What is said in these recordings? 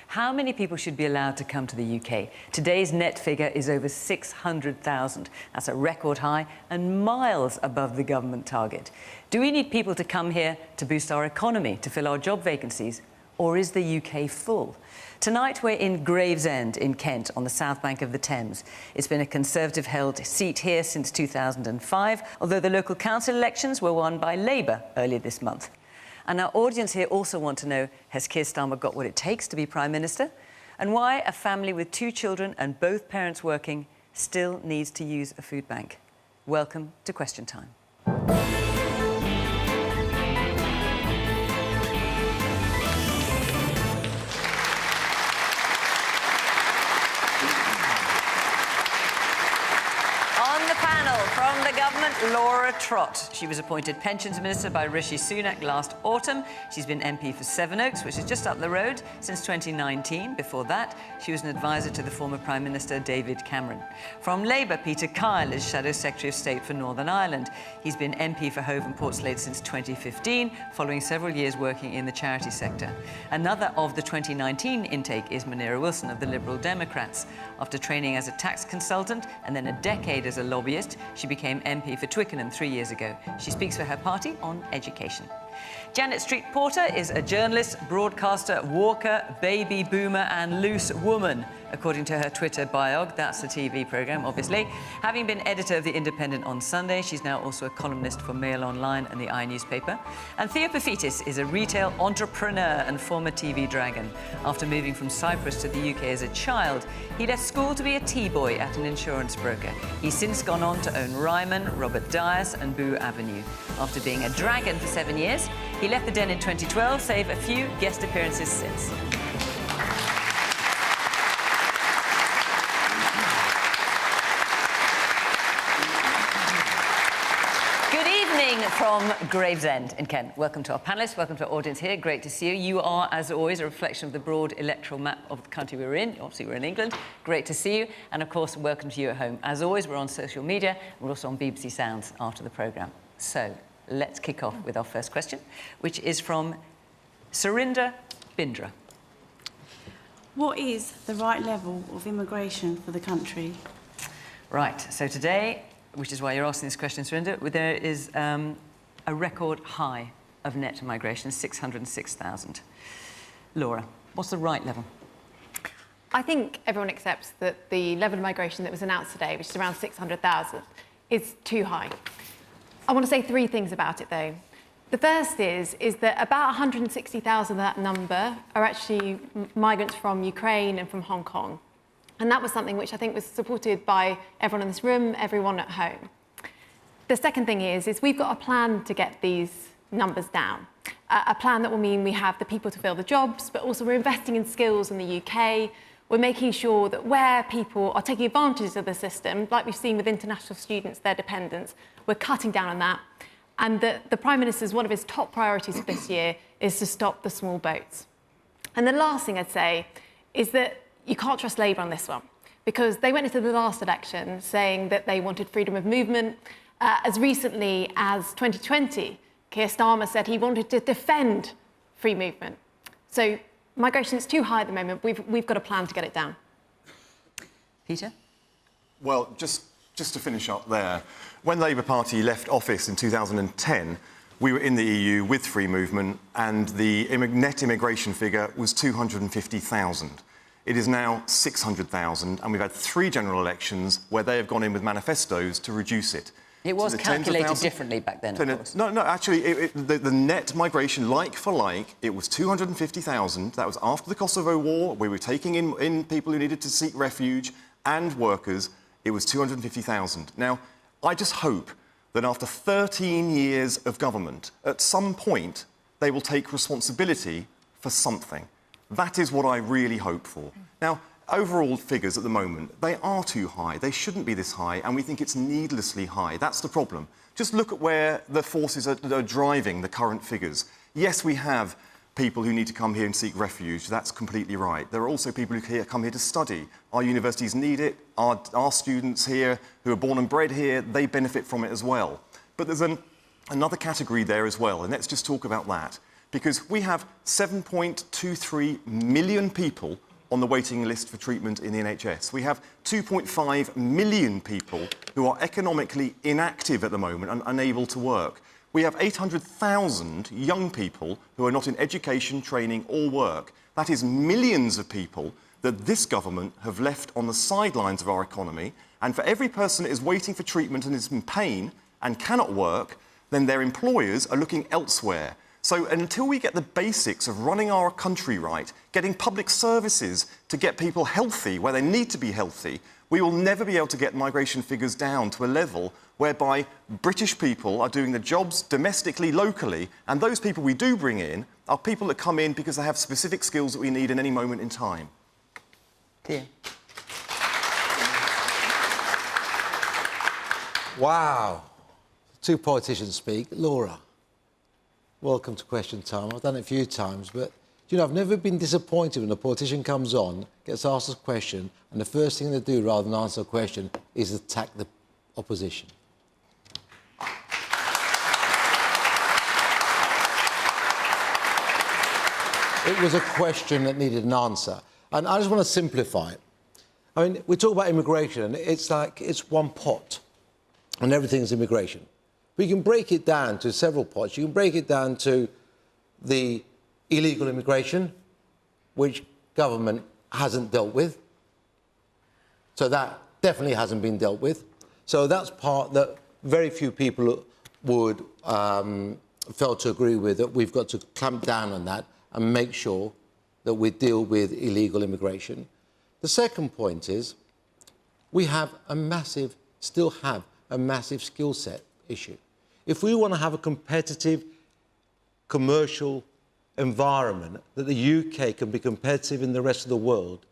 How many people should be allowed to come to the UK? Today's net figure is over 600,000. That's a record high and miles above the government target. Do we need people to come here to boost our economy, to fill our job vacancies? Or is the UK full? Tonight we're in Gravesend in Kent on the south bank of the Thames. It's been a Conservative-held seat here since 2005, although the local council elections were won by Labour earlier this month. And our audience here also want to know, has Keir Starmer got what it takes to be Prime Minister? And why a family with 2 children and both parents working still needs to use a food bank. Welcome to Question Time. From the government, Laura Trott. She was appointed Pensions Minister by Rishi Sunak last autumn. She's been MP for Sevenoaks, which is just up the road, since 2019. Before that, she was an advisor to the former Prime Minister David Cameron. From Labour, Peter Kyle is Shadow Secretary of State for Northern Ireland. He's been MP for Hove and Portslade since 2015, following several years working in the charity sector. Another of the 2019 intake is Munira Wilson of the Liberal Democrats. After training as a tax consultant and then a decade as a lobbyist, she became MP for Twickenham 3 years ago. She speaks for her party on education. Janet Street Porter is a journalist, broadcaster, walker, baby boomer and loose woman, according to her Twitter bio. That's the TV programme, obviously. Having been editor of The Independent on Sunday, she's now also a columnist for Mail Online and the I newspaper. And Theo Paphitis is a retail entrepreneur and former TV dragon. After moving from Cyprus to the UK as a child, he left school to be a tea boy at an insurance broker. He's since gone on to own Ryman, Robert Dias and Boo Avenue. After being a dragon for 7 years, he left the den in 2012, save a few guest appearances since. Good evening from Gravesend in Kent. Welcome to our panellists, welcome to our audience here. Great to see you. You are, as always, a reflection of the broad electoral map of the country we're in. Obviously, we're in England. Great to see you. And, of course, welcome to you at home. As always, we're on social media. We're also on BBC Sounds after the programme. So, let's kick off with our first question, which is from Surinder Bindra. What is the right level of immigration for the country? Right, so today, which is why you're asking this question, Surinder, there is a record high of net migration, 606,000. Laura, what's the right level? I think everyone accepts that the level of migration that was announced today, which is around 600,000, is too high. I want to say 3 things about it, though. The first is that about 160,000 of that number are actually migrants from Ukraine and from Hong Kong. And that was something which I think was supported by everyone in this room, everyone at home. The second thing is we've got a plan to get these numbers down. A plan that will mean we have the people to fill the jobs, but also we're investing in skills in the UK. We're making sure that where people are taking advantage of the system, like we've seen with international students, their dependents, we're cutting down on that. And the Prime Minister's, one of his top priorities for this year is to stop the small boats. And the last thing I'd say is that you can't trust Labour on this one, because they went into the last election saying that they wanted freedom of movement. As recently as 2020, Keir Starmer said he wanted to defend free movement. So migration is too high at the moment. We've got a plan to get it down. Peter? Well, just to finish up there, when the Labour Party left office in 2010, we were in the EU with free movement, and the net immigration figure was 250,000. It is now 600,000, and we've had 3 general elections where they have gone in with manifestos to reduce it. It was calculated differently back then, of course. No, actually, the net migration, like for like, it was 250,000. That was after the Kosovo War. We were taking in people who needed to seek refuge and workers. It was 250,000. Now, I just hope that after 13 years of government, at some point, they will take responsibility for something. That is what I really hope for. Now, overall figures at the moment, they are too high. They shouldn't be this high, and we think it's needlessly high. That's the problem. Just look at where the forces are driving the current figures. Yes, we have people who need to come here and seek refuge. That's completely right. There are also people who come here to study. Our universities need it. Our students here who are born and bred here, they benefit from it as well. But there's another category there as well, and let's just talk about that. because we have 7.23 million people on the waiting list for treatment in the NHS. We have 2.5 million people who are economically inactive at the moment and unable to work. We have 800,000 young people who are not in education, training or work. That is millions of people that this government have left on the sidelines of our economy. And for every person that is waiting for treatment and is in pain and cannot work, then their employers are looking elsewhere. So until we get the basics of running our country right, getting public services to get people healthy where they need to be healthy, we will never be able to get migration figures down to a level whereby British people are doing the jobs domestically, locally, and those people we do bring in are people that come in because they have specific skills that we need in any moment in time. Theo. Wow. Two politicians speak. Laura, welcome to Question Time. I've done it a few times, but you know, I've never been disappointed when a politician comes on, gets asked a question, and the first thing they do, rather than answer a question, is attack the opposition. It was a question that needed an answer. And I just want to simplify it. I mean, we talk about immigration, and it's like it's one pot, and everything is immigration. We can break it down to several pots. You can break it down to the illegal immigration, which government hasn't dealt with. So that definitely hasn't been dealt with. So that's part that very few people would fail to agree with, that we've got to clamp down on that and make sure that we deal with illegal immigration. The second point is we have still have a massive skill set issue. If we want to have a competitive commercial environment that the UK can be competitive in the rest of the world,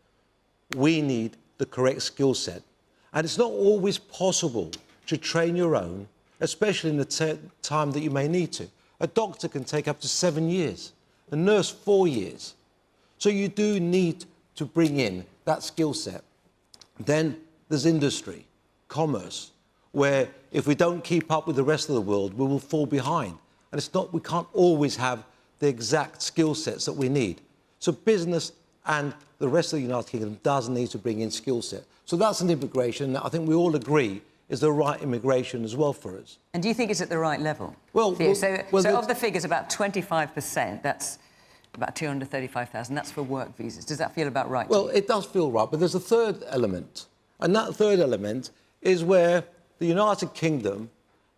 we need the correct skill set. And it's not always possible to train your own, especially in the time that you may need to. A doctor can take up to 7 years, a nurse 4 years. So you do need to bring in that skill set. Then there's industry, commerce, where if we don't keep up with the rest of the world, we will fall behind. And it's not, we can't always have the exact skill sets that we need. So business and the rest of the United Kingdom does need to bring in skill set. So that's an immigration that I think we all agree is the right immigration as well for us. And do you think it's at the right level? Well, so of the figures, about 25%, that's about 235,000, that's for work visas. Does that feel about right? Well, it does feel right, but there's a third element. And that third element is where the United Kingdom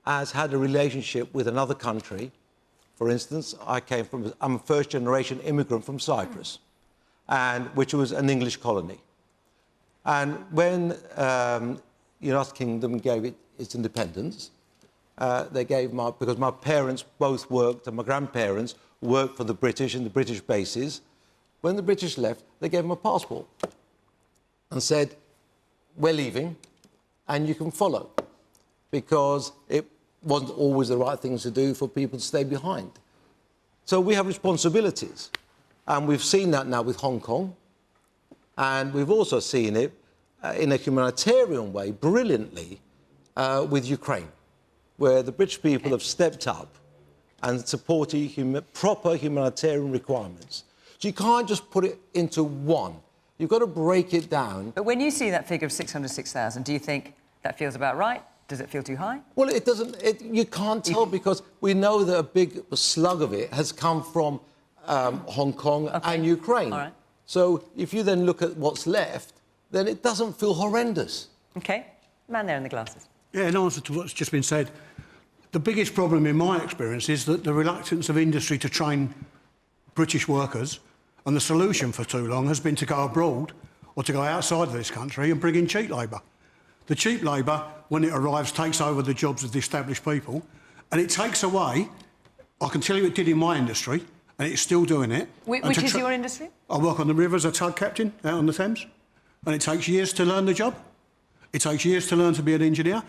has had a relationship with another country. For instance, I'm a first-generation immigrant from Cyprus, which was an English colony. And when the United Kingdom gave it its independence, because my parents both worked, and my grandparents worked for the British in the British bases. When the British left, they gave them a passport and said, we're leaving and you can follow, because it wasn't always the right thing to do for people to stay behind. So we have responsibilities, and we've seen that now with Hong Kong, and we've also seen it in a humanitarian way, brilliantly, with Ukraine, where the British people have stepped up and supported proper humanitarian requirements. So you can't just put it into one. You've got to break it down. But when you see that figure of 606,000, do you think that feels about right? Does it feel too high? Well, it doesn't. You can't tell, because we know that a big slug of it has come from Hong Kong and Ukraine. All right. So if you then look at what's left, then it doesn't feel horrendous. OK. Man there in the glasses. Yeah, in answer to what's just been said, the biggest problem in my experience is that the reluctance of industry to train British workers, and the solution for too long has been to go abroad or to go outside of this country and bring in cheap labour. The cheap labour, when it arrives, takes over the jobs of the established people, and it takes away, I can tell you it did in my industry, and it's still doing it. Which is your industry? I work on the river as a tug captain out on the Thames, and it takes years to learn the job. It takes years to learn to be an engineer.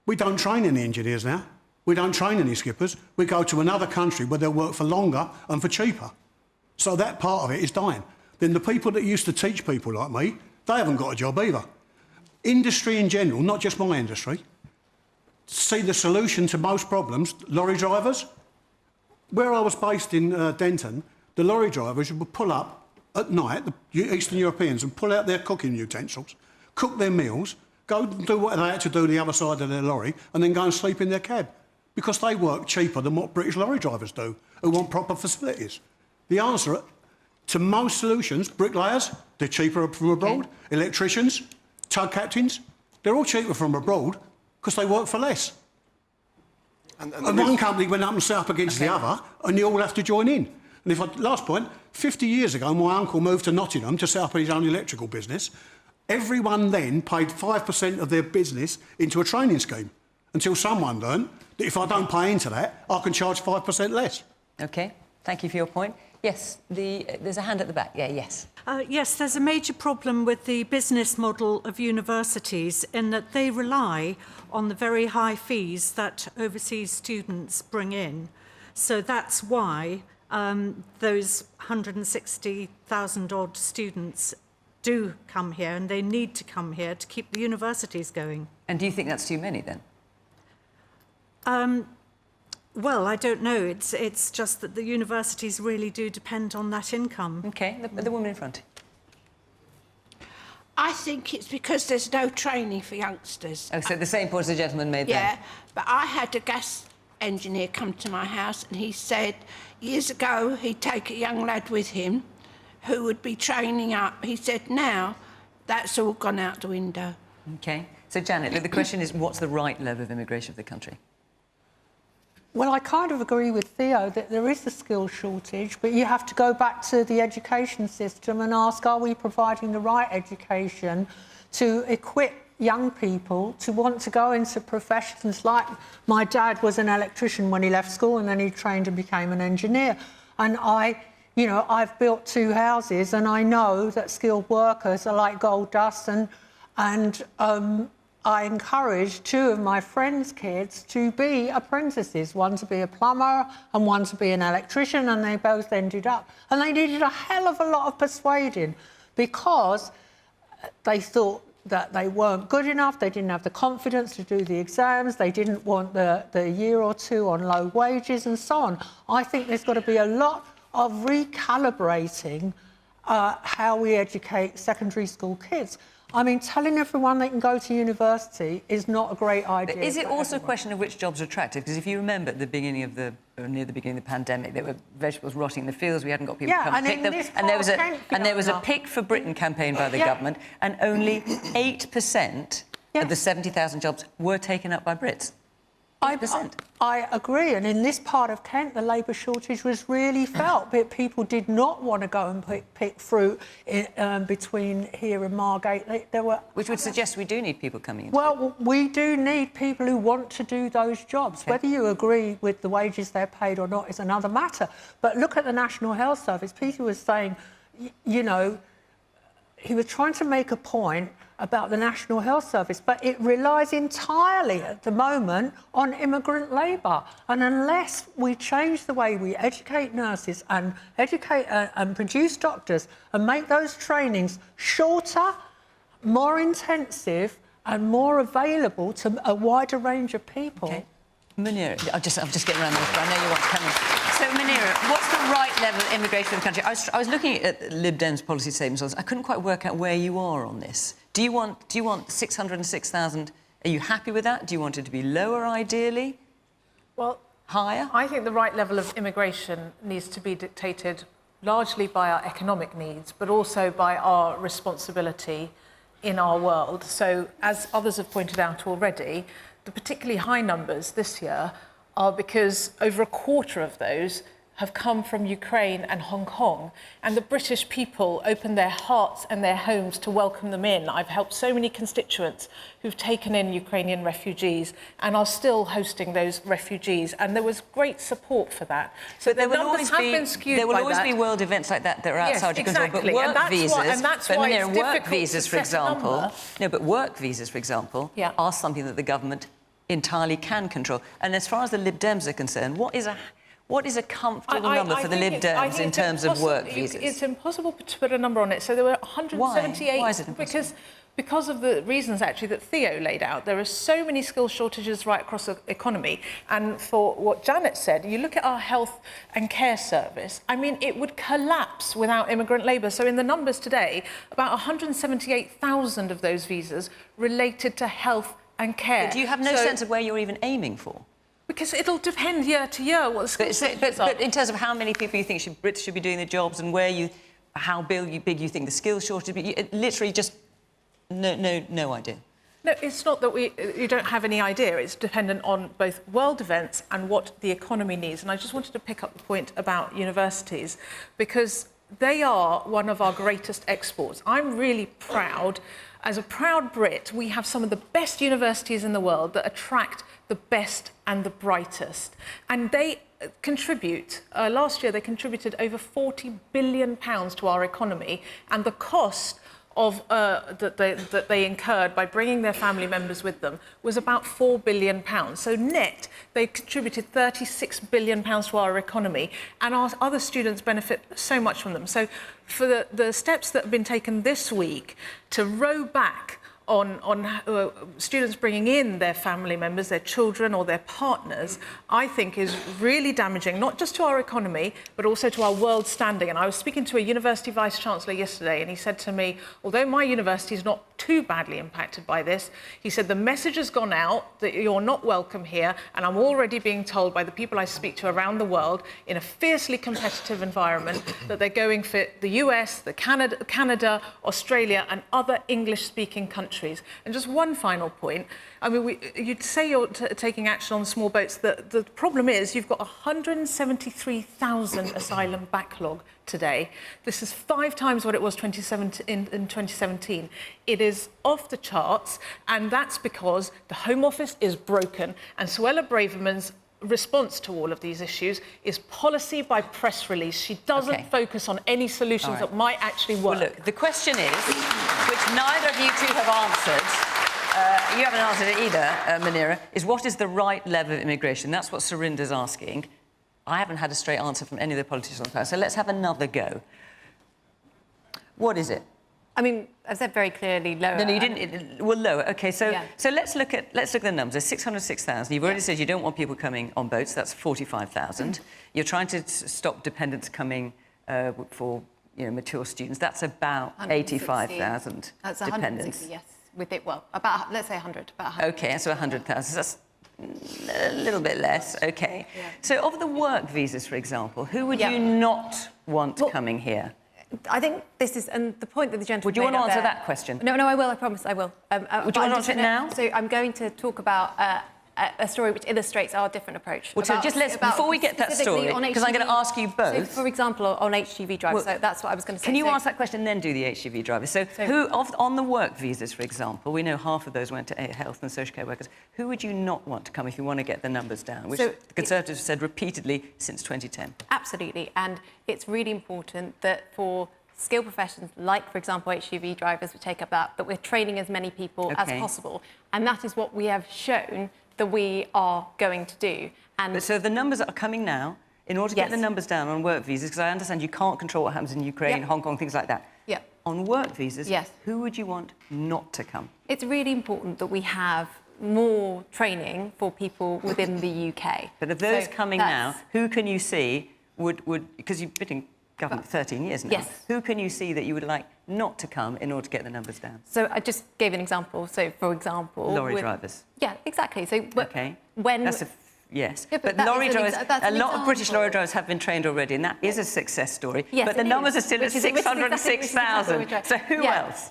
We don't train any engineers now. We don't train any skippers. We go to another country where they'll work for longer and for cheaper. So that part of it is dying. Then the people that used to teach people like me, they haven't got a job either. Industry in general, not just my industry, see the solution to most problems. Lorry drivers, where I was based in Denton, the lorry drivers would pull up at night, the Eastern Europeans, and pull out their cooking utensils, cook their meals, go and do what they had to do the other side of their lorry, and then go and sleep in their cab. Because they work cheaper than what British lorry drivers do, who want proper facilities. The answer to most solutions, bricklayers, they're cheaper from abroad. Electricians, tug captains, they're all cheaper from abroad because they work for less. And one company went up and set up against the other, and you all have to join in. And last point, 50 years ago, my uncle moved to Nottingham to set up his own electrical business. Everyone then paid 5% of their business into a training scheme until someone learned that if I don't pay into that, I can charge 5% less. OK, thank you for your point. Yes, there's a hand at the back. Yeah, yes. Yes, there's a major problem with the business model of universities in that they rely on the very high fees that overseas students bring in. So that's why those 160,000 odd students do come here, and they need to come here to keep the universities going. And do you think that's too many, then? Well, I don't know. It's just that the universities really do depend on that income. OK, the woman in front. I think it's because there's no training for youngsters. Oh, so the same point as the gentleman made there. Yeah, but I had a gas engineer come to my house and he said years ago he'd take a young lad with him who would be training up. He said now that's all gone out the window. OK. So, Janet, the question is, what's the right level of immigration for the country? Well, I kind of agree with Theo that there is a skills shortage, but you have to go back to the education system and ask, are we providing the right education to equip young people to want to go into professions like my dad was an electrician when he left school and then he trained and became an engineer. And I've built 2 houses and I know that skilled workers are like gold dust and I encouraged 2 of my friends' kids to be apprentices, one to be a plumber and one to be an electrician, and they both ended up. And they needed a hell of a lot of persuading because they thought that they weren't good enough, they didn't have the confidence to do the exams, they didn't want the year or 2 on low wages and so on. I think there's got to be a lot of recalibrating how we educate secondary school kids. I mean, telling everyone they can go to university is not a great idea. But is it also a question of which jobs are attractive? Because if you remember at the beginning of near the beginning of the pandemic, there were vegetables rotting in the fields. We hadn't got people to come and pick them. And there was a Pick for Britain campaign by the government, and only 8% of the 70,000 jobs were taken up by Brits. 8%. I agree, and in this part of Kent, the labour shortage was really felt. But people did not want to go and pick fruit between here and Margate. Which would suggest we do need people coming in. Well, we do need people who want to do those jobs. Okay. Whether you agree with the wages they're paid or not is another matter. But look at the National Health Service. Peter was saying, you know, he was trying to make a point about the National Health Service, but it relies entirely at the moment on immigrant labour. And unless we change the way we educate nurses and educate and produce doctors and make those trainings shorter, more intensive and more available to a wider range of people. Okay. Munira, I'm just getting around this, but I know you want to come in. So, Munira, what's the right level of immigration for the country? I was looking at Lib Dem's policy statements. I couldn't quite work out where you are on this. Do you want 606,000? Are you happy with that? Do you want it to be lower, ideally? Well, higher? I think the right level of immigration needs to be dictated largely by our economic needs, but also by our responsibility in our world. So, as others have pointed out already, the particularly high numbers this year are because over a quarter of those have come from Ukraine and Hong Kong, and the British people opened their hearts and their homes to welcome them in. I've helped so many constituents who've taken in Ukrainian refugees and are still hosting those refugees, and there was great support for that. So the numbers have been skewed by that. There will always be world events like that that are outside your control, but work visas, for example, work visas, for example, are something that the government entirely can control. And as far as the Lib Dems are concerned, What is a comfortable number for the Lib Dems in terms of work visas? It's impossible to put a number on it. So there were 178... Why is it impossible? Because of the reasons, actually, that Theo laid out. There are so many skill shortages right across the economy. And for what Janet said, you look at our health and care service, I mean, it would collapse without immigrant labour. So in the numbers today, about 178,000 of those visas related to health and care. But do you have no sense of where you're even aiming for? Because it'll depend year to year what the skill shortages are. But in terms of how many people you think Brits should be doing the jobs and how big you think the skill shortage is, literally just no idea. No, it's not that you don't have any idea. It's dependent on both world events and what the economy needs. And I just wanted to pick up the point about universities, because they are one of our greatest exports. I'm really proud. As a proud Brit, we have some of the best universities in the world that attract the best and the brightest. And they contribute, last year they contributed over £40 billion to our economy, and the cost of that they incurred by bringing their family members with them was about £4 billion. So net, they contributed £36 billion to our economy, and our other students benefit so much from them. So for the steps that have been taken this week to row back on students bringing in their family members, their children or their partners, I think is really damaging, not just to our economy, but also to our world standing. And I was speaking to a university vice-chancellor yesterday, and he said to me, although my university is not too badly impacted by this, he said, the message has gone out that you're not welcome here, and I'm already being told by the people I speak to around the world in a fiercely competitive environment that they're going for the US, Canada, Australia, and other English-speaking countries. And just one final point. I mean, you'd say you're taking action on small boats. The problem is you've got 173,000 asylum backlog today. This is 5 times what it was in 2017. It is off the charts, and that's because the Home Office is broken, and Suella Braverman's response to all of these issues is policy by press release. She doesn't focus on any solutions that might actually work. Well, look, the question is, which neither of you two have answered, you haven't answered it either, Munira, is what is the right level of immigration? That's what Surinder's asking. I haven't had a straight answer from any of the politicians on the panel, so let's have another go. What is it? I mean, I've said very clearly lower. No, you didn't. Well, lower. OK, so let's look at the numbers. There's 606,000. You've already said you don't want people coming on boats. That's 45,000. You're trying to stop dependents coming for mature students. That's about 85,000 That's dependents. 160, yes. With it, well, about, let's say 100. About 100. OK, so 100,000. That's a little bit less. OK. Yeah. So of the work visas, for example, who would you not want coming here? I think this is, and the point that the gentleman Would you want to answer there, that question? No, I will, I promise I will. Would you want to answer it now? So I'm going to talk about a story which illustrates our different approach. Well, so just before we get that story, because I'm going to ask you both. So, for example, on HGV drivers, so that's what I was going to say. Can you answer that question and then do the HGV drivers? So who, on the work visas, for example, we know half of those went to health and social care workers. Who would you not want to come if you want to get the numbers down, which the Conservatives have said repeatedly since 2010? Absolutely, and it's really important that for skilled professions, like, for example, HGV drivers, would take up that we're training as many people as possible. And that is what we have shown that we are going to do. And so the numbers that are coming now, in order to get the numbers down on work visas, because I understand you can't control what happens in Ukraine, Hong Kong, things like that. Yeah. On work visas, who would you want not to come? It's really important that we have more training for people within the UK. But of those coming now, who can you see would because you've been in government for 13 years now, who can you see that you would like not to come in order to get the numbers down? So I just gave an example. So, for example... Lorry drivers. Yeah, exactly. So when... That's but lorry drivers, a lot of British lorry drivers have been trained already, and that is a success story. Yes, but the numbers are still at 606,000. So who else?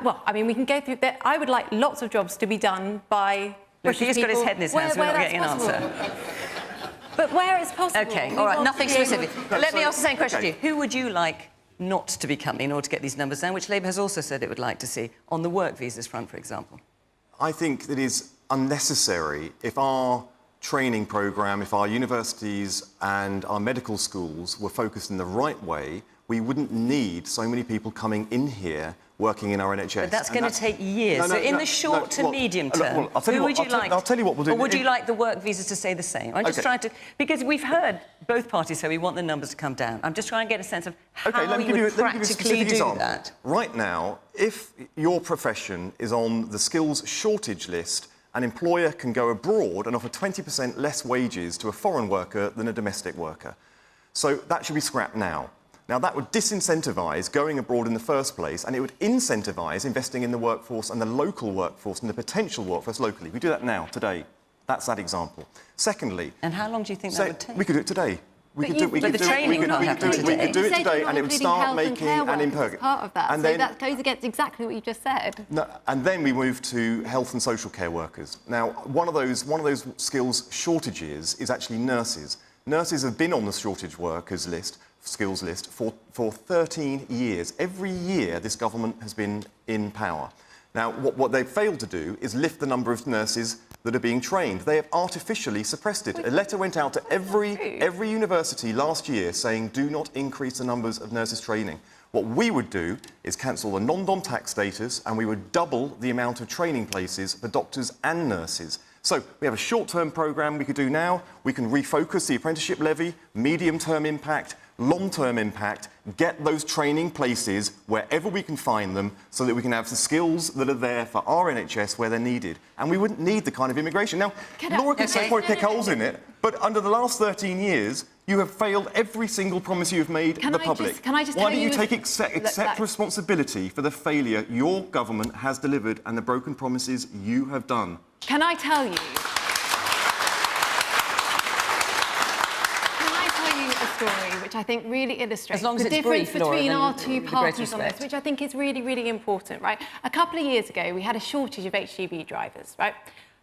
Well, I mean, we can go through that. I would like lots of jobs to be done by British people. He's got his head in his hands, so we're not getting an answer. But where it's possible... OK, all right, nothing specific. Let me ask the same question to you. Who would you like not to be coming in order to get these numbers down, which Labour has also said it would like to see, on the work visas front, for example? I think that is unnecessary if our training programme, if our universities and our medical schools were focused in the right way, we wouldn't need so many people coming in here working in our NHS. But that's going to take years. So in the short to medium term, I'll tell you what we'll do. Or would you like the work visas to stay the same? I'm just trying to... Because we've heard both parties say we want the numbers to come down. I'm just trying to get a sense of how you would practically do that. Right now, if your profession is on the skills shortage list, an employer can go abroad and offer 20% less wages to a foreign worker than a domestic worker. So that should be scrapped now. Now, that would disincentivise going abroad in the first place, and it would incentivise investing in the workforce and the local workforce and the potential workforce locally. We do that now, today. That's that example. Secondly... And how long do you think that would take? We could do it today. We could do it today, and it would start making an impact. Part of that, so that goes against exactly what you just said. No, and then we move to health and social care workers. Now, one of those skills shortages is actually nurses. Nurses have been on the shortage workers list, skills list, for 13 years. Every year, this government has been in power. Now, what they've failed to do is lift the number of nurses that are being trained. They have artificially suppressed it. A letter went out to every university last year saying, do not increase the numbers of nurses training. What we would do is cancel the non-dom tax status, and we would double the amount of training places for doctors and nurses. So we have a short-term programme we could do now. We can refocus the apprenticeship levy, medium-term impact, long-term impact, get those training places wherever we can find them so that we can have the skills that are there for our NHS where they're needed. And we wouldn't need the kind of immigration. Now, Laura can probably pick holes in it, but under the last 13 years, you have failed every single promise you have made the public. Can I just Why don't you accept responsibility for the failure your government has delivered and the broken promises you have done? Can I tell you a story which I think really illustrates the difference between our two parties on this, which I think is really, really important, right? A couple of years ago, we had a shortage of HGV drivers, right?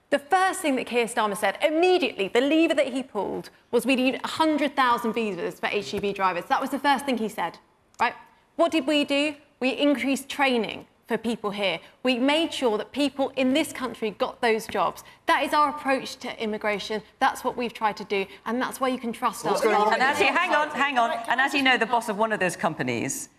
The first thing that Keir Starmer said, immediately, the lever that he pulled, was we need 100,000 visas for HGV drivers. That was the first thing he said, right? What did we do? We increased training for people here. We made sure that people in this country got those jobs. That is our approach to immigration. That's what we've tried to do, and that's why you can trust us. And as you, hang on. And as you know, the boss of one of those companies,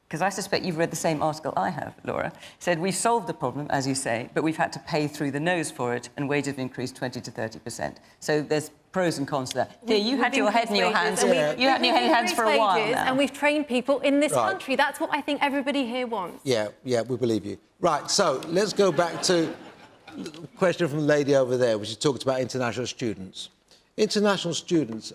because I suspect you've read the same article I have, Laura, said we've solved the problem, as you say, but we've had to pay through the nose for it, and wages have increased 20 to 30%. So there's pros and cons to that. Theo, you had your head in your hands. You had your head in your hands for a while now. And we've trained people in this country. That's what I think everybody here wants. Yeah, we believe you. Right, so let's go back to the question from the lady over there, which she talked about international students. International students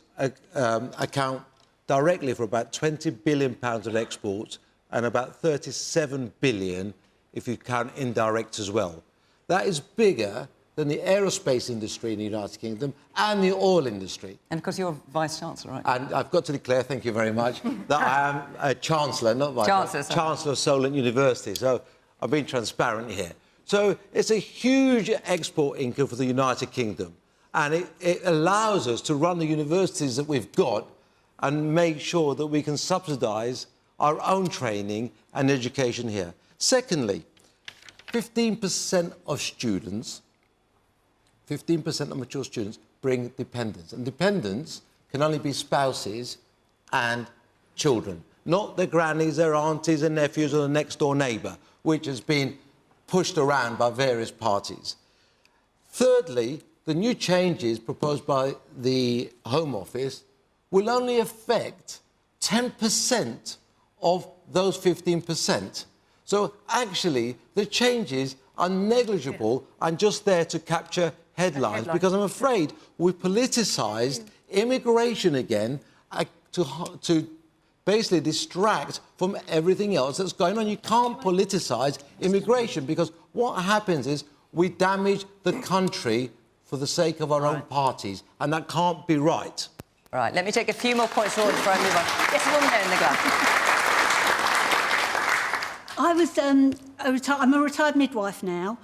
account directly for about £20 billion of exports, and about 37 billion if you count indirect as well. That is bigger than the aerospace industry in the United Kingdom and the oil industry. And because you're Vice-Chancellor, right? And I've got to declare, thank you very much, that I am a Chancellor, not Vice-Chancellor. Chancellor of Solent University, so I've been transparent here. So it's a huge export income for the United Kingdom, and it allows us to run the universities that we've got and make sure that we can subsidise our own training and education here. Secondly, 15% of students, 15% of mature students bring dependents. And dependents can only be spouses and children, not their grannies, their aunties, their nephews, or the next-door neighbour, which has been pushed around by various parties. Thirdly, the new changes proposed by the Home Office will only affect 10% of those 15%. So actually, the changes are negligible and just there to capture headlines, because I'm afraid we politicised immigration again to basically distract from everything else that's going on. You can't politicise immigration, because what happens is we damage the country for the sake of our own parties, and that can't be right. Right, let me take a few more points forward before I move on. Yes, a woman there in the glass. I'm a retired midwife now,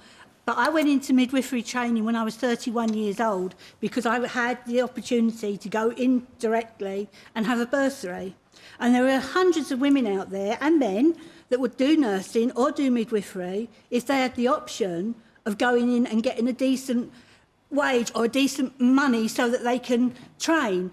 but I went into midwifery training when I was 31 years old because I had the opportunity to go in directly and have a bursary. And there are hundreds of women out there, and men, that would do nursing or do midwifery if they had the option of going in and getting a decent wage or decent money so that they can train.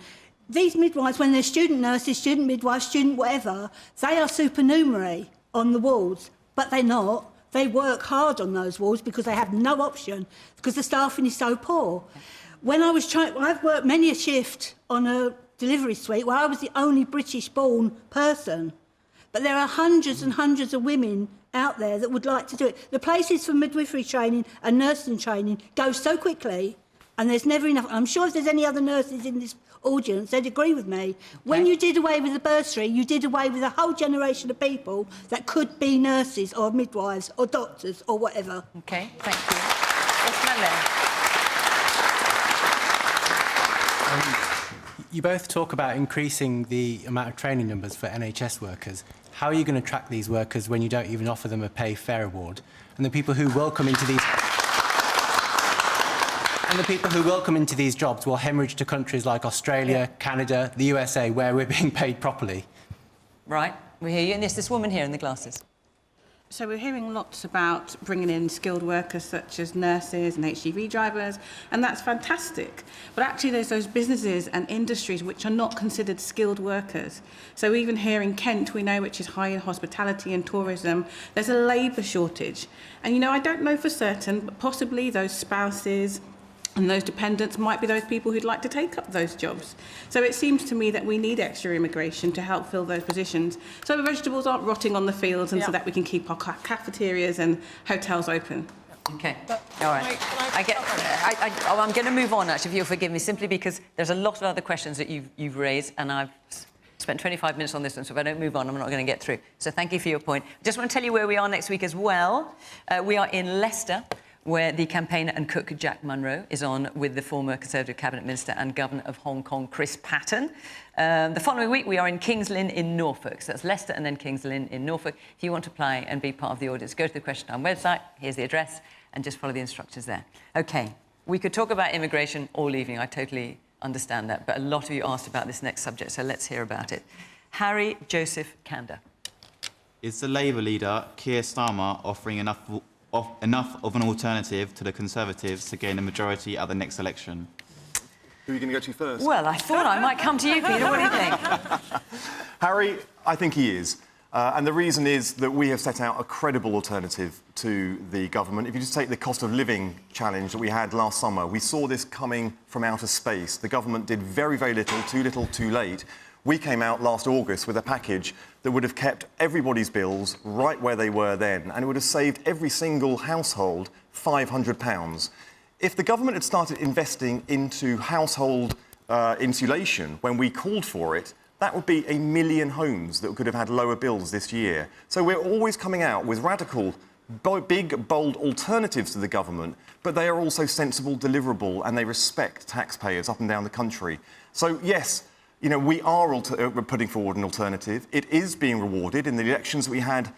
These midwives, when they're student nurses, student midwives, student whatever, they are supernumerary on the wards, but they're not. They work hard on those wards because they have no option, because the staffing is so poor. When I was I've worked many a shift on a delivery suite where I was the only British-born person. But there are hundreds and hundreds of women out there that would like to do it. The places for midwifery training and nursing training go so quickly, and there's never enough. I'm sure if there's any other nurses in this audience, they'd agree with me. Okay. When you did away with the bursary, you did away with a whole generation of people that could be nurses or midwives or doctors or whatever. OK, thank you. Yes, you both talk about increasing the amount of training numbers for NHS workers. How are you going to track these workers when you don't even offer them a pay fair award? And the people who will come into these... And the people who will come into these jobs will hemorrhage to countries like Australia, Canada, the USA, where we're being paid properly. Right, we hear you. And this woman here in the glasses. So we're hearing lots about bringing in skilled workers such as nurses and HGV drivers, and that's fantastic. But actually there's those businesses and industries which are not considered skilled workers. So even here in Kent, we know, which is high in hospitality and tourism, there's a labour shortage. And, you know, I don't know for certain, but possibly those spouses and those dependents might be those people who'd like to take up those jobs. So it seems to me that we need extra immigration to help fill those positions so the vegetables aren't rotting on the fields and so that we can keep our cafeterias and hotels open. OK, all right. I'm going to move on, actually, if you'll forgive me, simply because there's a lot of other questions that you've raised, and I've spent 25 minutes on this one, so if I don't move on, I'm not going to get through. So thank you for your point. I just want to tell you where we are next week as well. We are in Leicester, where the campaigner and cook Jack Munro is on with the former Conservative Cabinet Minister and Governor of Hong Kong, Chris Patten. The following week, we are in Kings Lynn in Norfolk. So that's Leicester and then Kings Lynn in Norfolk. If you want to apply and be part of the audience, go to the Question Time website. Here's the address, and just follow the instructions there. OK, we could talk about immigration all evening. I totally understand that. But a lot of you asked about this next subject, so let's hear about it. Harry Joseph Kander. Is the Labour leader, Keir Starmer, offering enough of an alternative to the Conservatives to gain a majority at the next election? Who are you going to go to first? Well, I thought I might come to you, Peter. What do you think? Harry, I think he is. And the reason is that we have set out a credible alternative to the government. If you just take the cost of living challenge that we had last summer, we saw this coming from outer space. The government did very, very little, too late. We came out last August with a package that would have kept everybody's bills right where they were then, and it would have saved every single household £500. If the government had started investing into household insulation when we called for it, that would be 1 million homes that could have had lower bills this year. So we're always coming out with radical, big, bold alternatives to the government, but they are also sensible, deliverable, and they respect taxpayers up and down the country. So, yes, you know, we are putting forward an alternative. It is being rewarded. In the elections that we had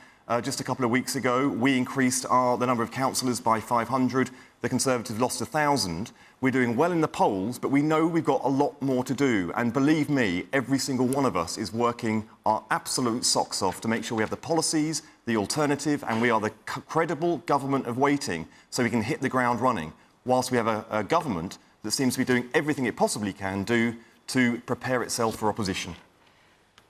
just a couple of weeks ago, we increased the number of councillors by 500. The Conservatives lost 1,000. We're doing well in the polls, but we know we've got a lot more to do. And believe me, every single one of us is working our absolute socks off to make sure we have the policies, the alternative, and we are the credible government of waiting so we can hit the ground running, whilst we have a government that seems to be doing everything it possibly can do to prepare itself for opposition.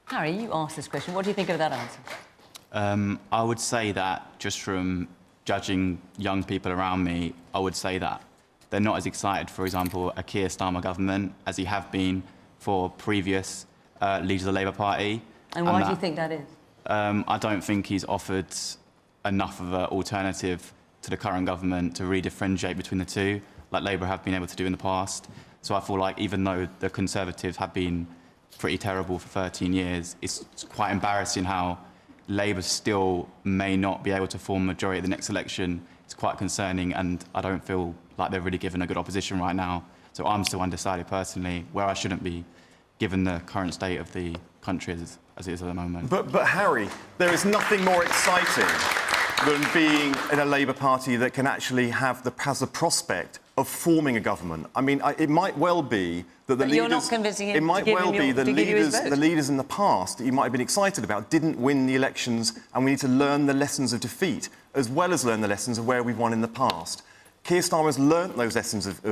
Harry, you asked this question. What do you think of that answer? I would say that, just from judging young people around me, I would say that they're not as excited, for example, a Keir Starmer government as he have been for previous leaders of the Labour Party. And why do you think that is? I don't think he's offered enough of an alternative to the current government to really differentiate between the two, like Labour have been able to do in the past. So I feel like even though the Conservatives have been pretty terrible for 13 years, it's quite embarrassing how Labour still may not be able to form a majority at the next election. It's quite concerning, and I don't feel like they're really given a good opposition right now. So I'm still undecided personally, where I shouldn't be, given the current state of the country as it is at the moment. But Harry, there is nothing more exciting than being in a Labour Party that can actually has the prospect of forming a government. I mean, it might well be that the leaders... You're not convincing him. It might well be the leaders in the past that you might have been excited about didn't win the elections, and we need to learn the lessons of defeat, as well as learn the lessons of where we've won in the past. Keir Starmer has learnt those lessons of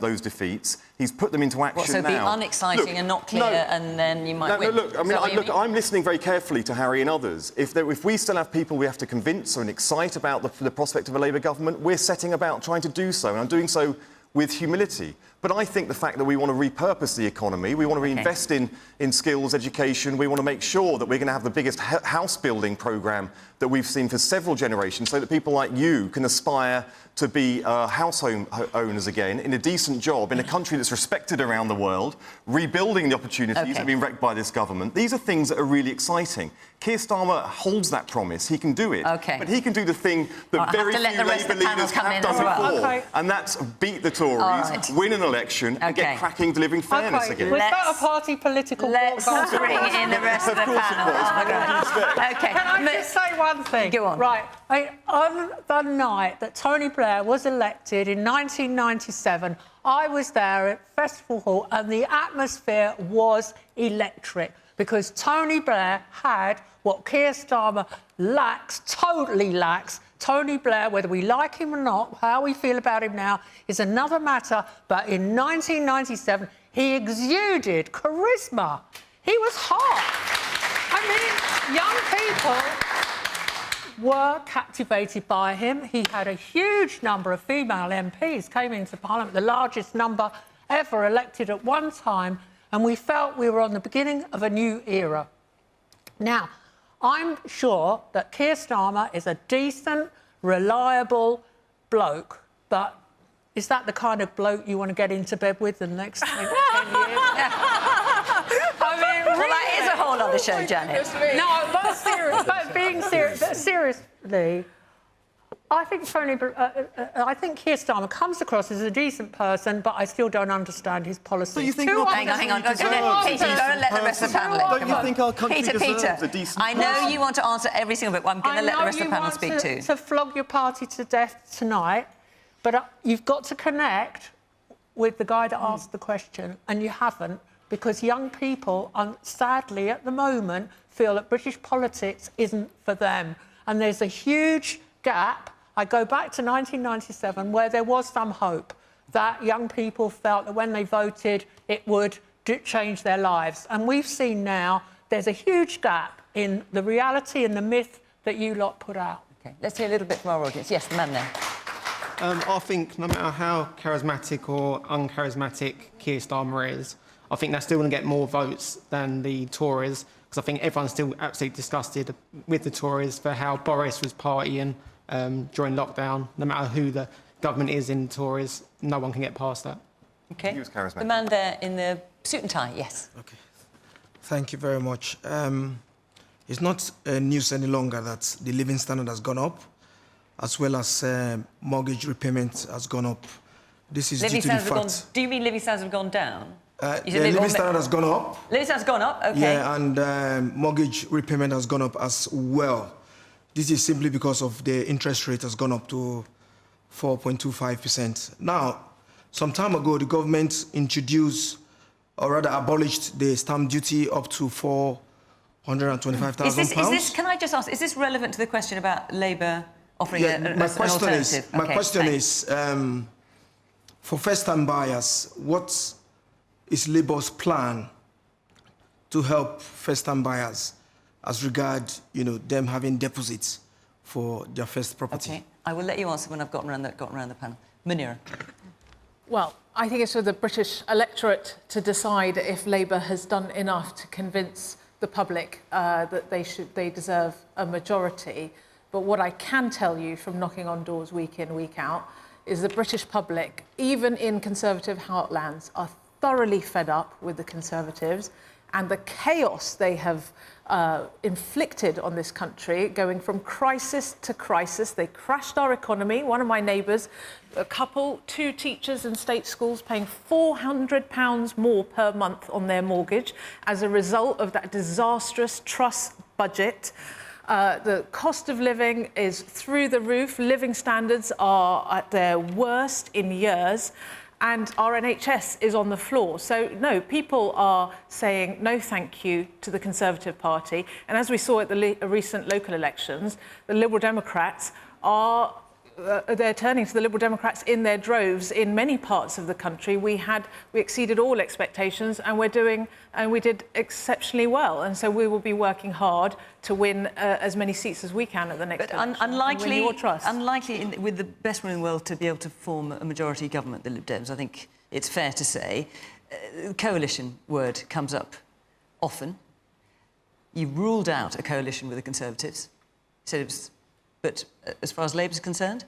those defeats. He's put them into action so now. be unexciting and not clear, and then you might win. No, look, I mean, I'm listening very carefully to Harry and others. If we still have people we have to convince and excite about the prospect of a Labour government, we're setting about trying to do so, and I'm doing so with humility. But I think the fact that we want to repurpose the economy, we want to reinvest in skills, education, we want to make sure that we're going to have the biggest house-building programme that we've seen for several generations, so that people like you can aspire to be owners again in a decent job in a country that's respected around the world, rebuilding the opportunities that have been wrecked by this government. These are things that are really exciting. Keir Starmer holds that promise. He can do it. But he can do the thing that very few Labour leaders have done before, and that's beat the Tories, win an election, and get cracking delivering fairness again. Was that a party political? Let's bring in the rest of the panel. Can I just say one thing? Go on. Right. On the night that Tony Blair was elected in 1997, I was there at Festival Hall, and the atmosphere was electric, because Tony Blair had what Keir Starmer lacks, totally lacks. Tony Blair, whether we like him or not, how we feel about him now is another matter, but in 1997, he exuded charisma. He was hot. I mean, young people were captivated by him. He had a huge number of female MPs came into Parliament, the largest number ever elected at one time, and we felt we were on the beginning of a new era. Now, I'm sure that Keir Starmer is a decent, reliable bloke, but is that the kind of bloke you want to get into bed with in the next 10 years? Well, that is a whole other show, Janet. No, but being serious, seriously, I think I think Keir Starmer comes across as a decent person, but I still don't understand his policies. So you think hang on. Peter, you've got to let the rest of the panel in. Don't you think our country deserves a decent I know you want to answer every single bit, but I'm going to let the rest of the panel speak too. To flog your party to death tonight, but you've got to connect with the guy that asked the question, and you haven't, because young people, sadly, at the moment, feel that British politics isn't for them. And there's a huge gap. I go back to 1997, where there was some hope that young people felt that when they voted, it would change their lives. And we've seen now there's a huge gap in the reality and the myth that you lot put out. OK, let's hear a little bit from our audience. Yes, the man there. I think no matter how charismatic or uncharismatic Keir Starmer is, I think they're still going to get more votes than the Tories, because I think everyone's still absolutely disgusted with the Tories for how Boris was partying during lockdown. No matter who the government is in the Tories, no one can get past that. OK. He was charismatic. The man there in the suit and tie, yes. OK. Thank you very much. It's not news any longer that the living standard has gone up, as well as mortgage repayment has gone up. This is due to the fact... Do you mean living standards have gone down? The living standard has gone up. Living standards has gone up, OK. Yeah, and mortgage repayment has gone up as well. This is simply because of the interest rate has gone up to 4.25%. Now, some time ago, the government introduced, or rather abolished, the stamp duty up to £425,000. Can I just ask, is this relevant to the question about Labour offering an alternative? My question is, for first-time buyers, what is Labour's plan to help first-time buyers as regard, them having deposits for their first property? OK, I will let you answer when I've gotten around the panel. Munira. Well, I think it's for the British electorate to decide if Labour has done enough to convince the public that they deserve a majority. But what I can tell you from knocking on doors week in, week out, is the British public, even in Conservative heartlands, are thoroughly fed up with the Conservatives and the chaos they have inflicted on this country, going from crisis to crisis. They crashed our economy. One of my neighbours, a couple, 2 teachers in state schools, paying £400 more per month on their mortgage as a result of that disastrous Truss budget. The cost of living is through the roof. Living standards are at their worst in years. And our NHS is on the floor. So, no, people are saying no thank you to the Conservative Party. And as we saw at the recent local elections, the Liberal Democrats are they're turning to the Liberal Democrats in their droves in many parts of the country. We exceeded all expectations, and we did exceptionally well. And so we will be working hard to win as many seats as we can at the next election. Unlikely, win your trust. with the best one in the world to be able to form a majority government, the Lib Dems, I think it's fair to say. Coalition word comes up often. You ruled out a coalition with the Conservatives. Said it was, but as far as Labour's concerned,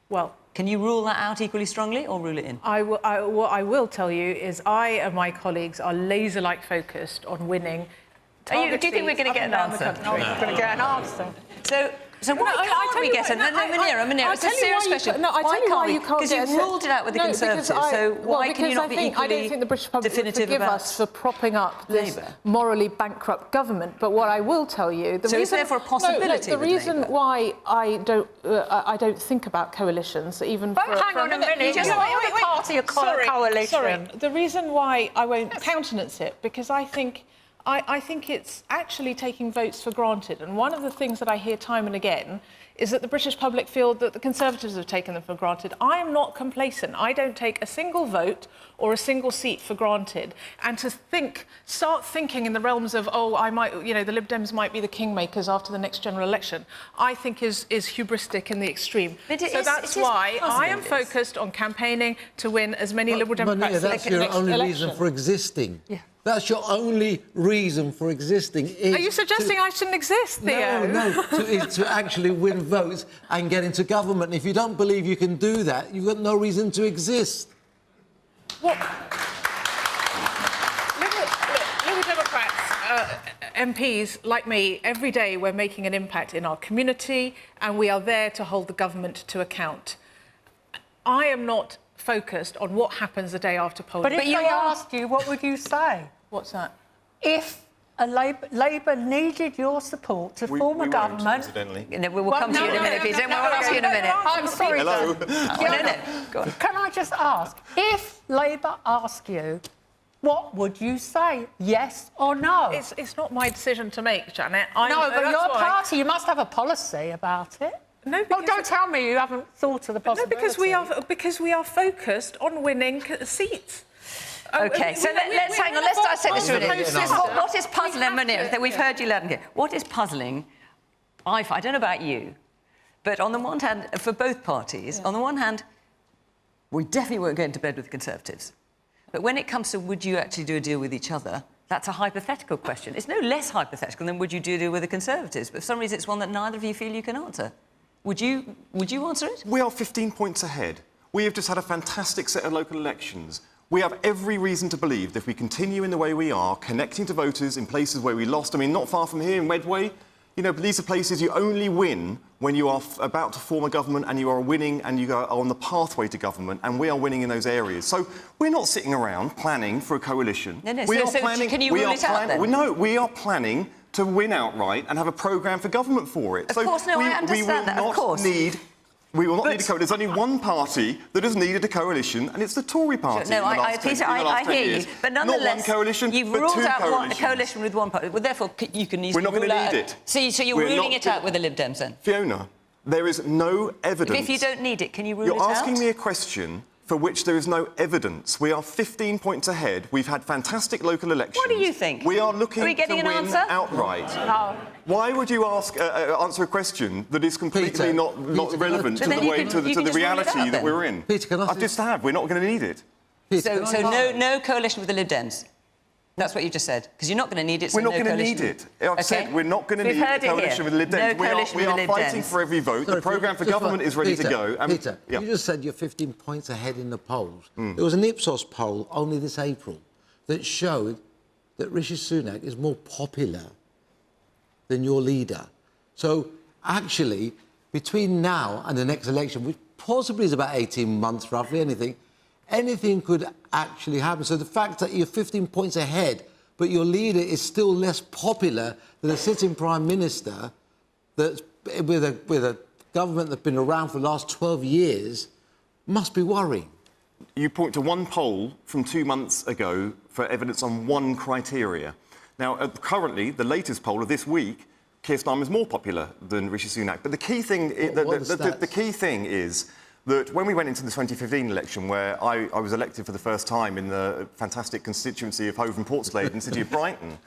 well, can you rule that out equally strongly or rule it in? What I will tell you is I and my colleagues are laser-like focused on winning. Do you think we're going to get an answer? No, we're going to get an answer. So why can't we get it? Munira, it's a serious question. No, I tell you why you can't get it. Because you've ruled it out with the Conservatives, so why can you not be equally I don't think the British public would forgive us for propping up this morally bankrupt government. But what I will tell you... is therefore a possibility? The reason why I don't think about coalitions, even for... Hang on a minute. Just wait. Party a coalition. Sorry. The reason why I won't countenance it, because I think it's actually taking votes for granted. And one of the things that I hear time and again is that the British public feel that the Conservatives have taken them for granted. I am not complacent. I don't take a single vote or a single seat for granted. And to start thinking in the realms of, the Lib Dems might be the kingmakers after the next general election, I think is hubristic in the extreme. So that's why I am focused on campaigning to win as many Liberal Democrats as that's your only reason for existing. Yeah. That's your only reason for existing. Are you suggesting I shouldn't exist, Theo? No, to actually win votes and get into government. And if you don't believe you can do that, you've got no reason to exist. What? Liberal Democrats, MPs like me, every day we're making an impact in our community and we are there to hold the government to account. I am not focused on what happens the day after polling. But if they asked you, what would you say? What's that? If Labour needed your support to form a government... We'll come to you in a minute, Peter. We'll ask you in a minute. I'm sorry. Hello. Go on. Can I just ask, if Labour asked you, what would you say? Yes or no? It's not my decision to make, Janet. No, but your party, you must have a policy about it. No, don't tell me you haven't thought of the possibility. No, because we are focused on winning seats. OK, so let's hang on. Let's dissect this for a minute. What is puzzling, Munira? We've heard you loud and clear. What is puzzling? I don't know about you, but on the one hand, for both parties, on the one hand, we definitely won't go into bed with the Conservatives. But when it comes to would you actually do a deal with each other, that's a hypothetical question. It's no less hypothetical than would you do a deal with the Conservatives. But for some reason, it's one that neither of you feel you can answer. Would you answer it? We are 15 points ahead. We have just had a fantastic set of local elections. We have every reason to believe that if we continue in the way we are, connecting to voters in places where we lost, I mean, not far from here in Medway, these are places you only win when you are about to form a government and you are winning and you are on the pathway to government, and we are winning in those areas. So we're not sitting around planning for a coalition. No, can you rule it out, then? No, we are planning to win outright and have a programme for government for it. Of course, no, I understand that, of course. We will not need a coalition. There's only one party that has needed a coalition, and it's the Tory party. No, Peter, I hear you. But nonetheless, not one coalition, you've but ruled two out a coalition with one party. Well, therefore, you can easily We're not going to need it. So you're ruling it out with the Lib Dems, then? Fiona, there is no evidence... If you don't need it, can you rule it out? You're asking me a question for which there is no evidence. We are 15 points ahead. We've had fantastic local elections. What do you think? We are looking to win outright. No. Why would you answer a question that is completely not relevant to the reality that we're in? Peter, can I just have. We're not going to need it. Peter, so no coalition with the Lib Dems? That's what you just said. Because you're not going to need it, so we're not going to need it. I've said we're not going to need a coalition with the Lib Dems. We are fighting for every vote. The programme for government is ready to go. Peter, you just said you're 15 points ahead in the polls. There was an Ipsos poll only this April that showed that Rishi Sunak is more popular than your leader. So, actually, between now and the next election, which possibly is about 18 months, roughly, anything could actually happen. So the fact that you're 15 points ahead, but your leader is still less popular than a sitting Prime Minister that's with a government that's been around for the last 12 years must be worrying. You point to one poll from 2 months ago for evidence on one criteria. Now, currently, the latest poll of this week Keir Starmer is more popular than Rishi Sunak. But the key thing, the key thing is that when we went into the 2015 election, where I was elected for the first time in the fantastic constituency of Hove and Portslade in the city of Brighton,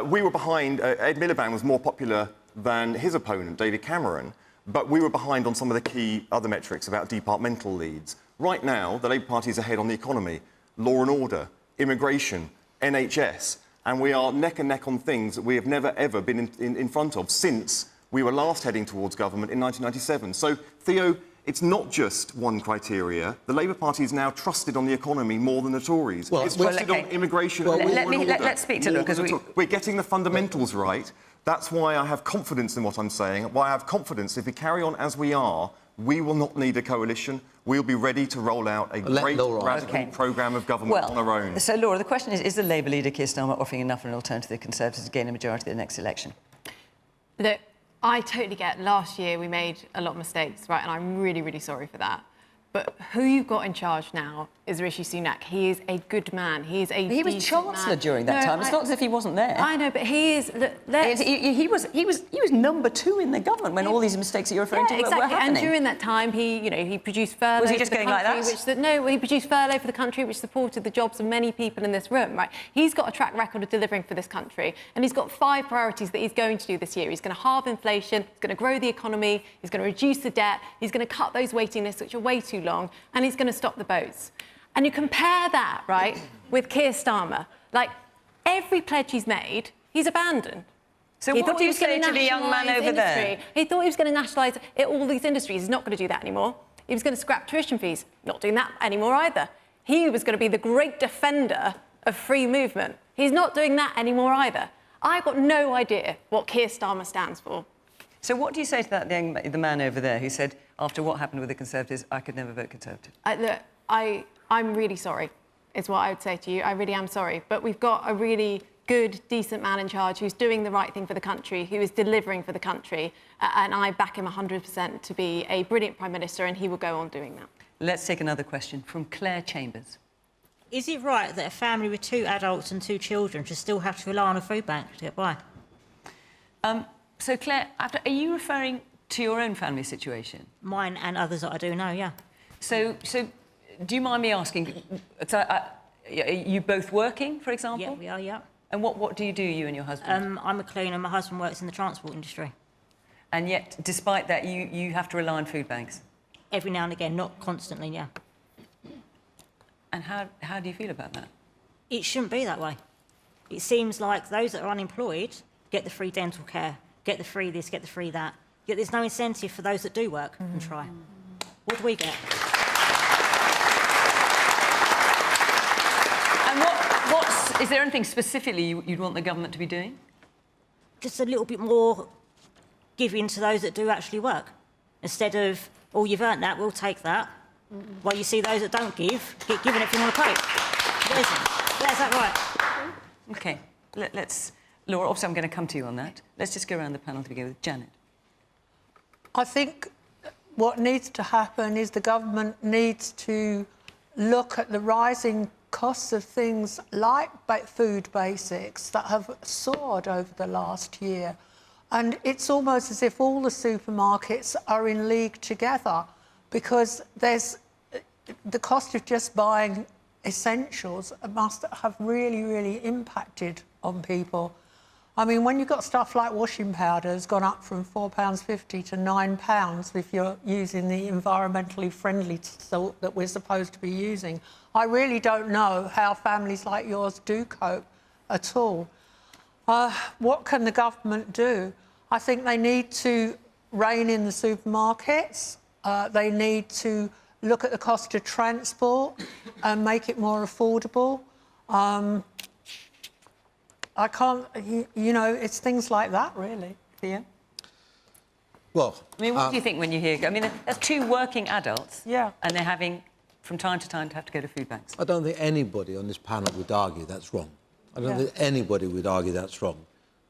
we were behind. Ed Miliband was more popular than his opponent, David Cameron, but we were behind on some of the key other metrics about departmental leads. Right now, the Labour Party is ahead on the economy, law and order, immigration, NHS, and we are neck and neck on things that we have never, ever been in front of since we were last heading towards government in 1997. So, Theo, it's not just one criteria. The Labour Party is now trusted on the economy more than the Tories. It's trusted on immigration and law and order. Let's speak to them, because we're getting the fundamentals right. That's why I have confidence in what I'm saying, why I have confidence if we carry on as we are, we will not need a coalition. We'll be ready to roll out a great radical programme of government on our own. So, Laura, the question is the Labour leader, Keir Starmer, offering enough of an alternative to the Conservatives to gain a majority at the next election? Look, I totally get last year we made a lot of mistakes, right, and I'm really, really sorry for that. But who you've got in charge now is Rishi Sunak. He is a good man. He is a He was Chancellor during that time. It's not as if he wasn't there. I know, but he is... He was number 2 in the government when all these mistakes that you're referring to were happening. And during that time, he produced furlough. Was he just going like that? He produced furlough for the country, which supported the jobs of many people in this room, right? He's got a track record of delivering for this country, and he's got 5 priorities that he's going to do this year. He's going to halve inflation, he's going to grow the economy, he's going to reduce the debt, he's going to cut those waiting lists, which are way too long, and he's going to stop the boats. And you compare that, right, with Keir Starmer. Like, every pledge he's made, he's abandoned. So what do you say to the young man over there? He thought he was going to nationalise all these industries. He's not going to do that anymore. He was going to scrap tuition fees. Not doing that anymore either. He was going to be the great defender of free movement. He's not doing that anymore either. I've got no idea what Keir Starmer stands for. So what do you say to that the man over there who said, after what happened with the Conservatives, I could never vote Conservative? Look, I'm really sorry, is what I would say to you. I really am sorry. But we've got a really good, decent man in charge who's doing the right thing for the country, who is delivering for the country, and I back him 100% to be a brilliant Prime Minister, and he will go on doing that. Let's take another question from Claire Chambers. Is it right that a family with 2 adults and 2 children should still have to rely on a food bank to get by? So, Claire, are you referring to your own family situation? Mine and others that I do know, yeah. So do you mind me asking, are you both working, for example? Yeah, we are, yeah. And what do you do, you and your husband? I'm a cleaner. My husband works in the transport industry. And yet, despite that, you have to rely on food banks? Every now and again, not constantly, yeah. And how do you feel about that? It shouldn't be that way. It seems like those that are unemployed get the free dental care, get the free this, get the free that. Yet there's no incentive for those that do work and try. What do we get? And is there anything specifically you'd want the government to be doing? Just a little bit more giving to those that do actually work. Instead of, oh, you've earned that, we'll take that. While you see those that don't give, get given everything on a plate. There's that right. OK, let's... Laura, obviously I'm going to come to you on that. Let's just go around the panel to begin with. Janet. I think what needs to happen is the government needs to look at the rising costs of things like food basics that have soared over the last year. And it's almost as if all the supermarkets are in league together, because there's the cost of just buying essentials must have really, really impacted on people. I mean, when you've got stuff like washing powder has gone up from £4.50 to £9 if you're using the environmentally friendly sort that we're supposed to be using, I really don't know how families like yours do cope at all. What can the government do? I think they need to rein in the supermarkets. They need to look at the cost of transport and make it more affordable. I can't, you know, it's things like that, really. Theo? Well... I mean, what do you think when you hear... I mean, there's 2 working adults... Yeah. ...and they're having, from time to time, to have to go to food banks. I don't think anybody on this panel would argue that's wrong. I don't think anybody would argue that's wrong.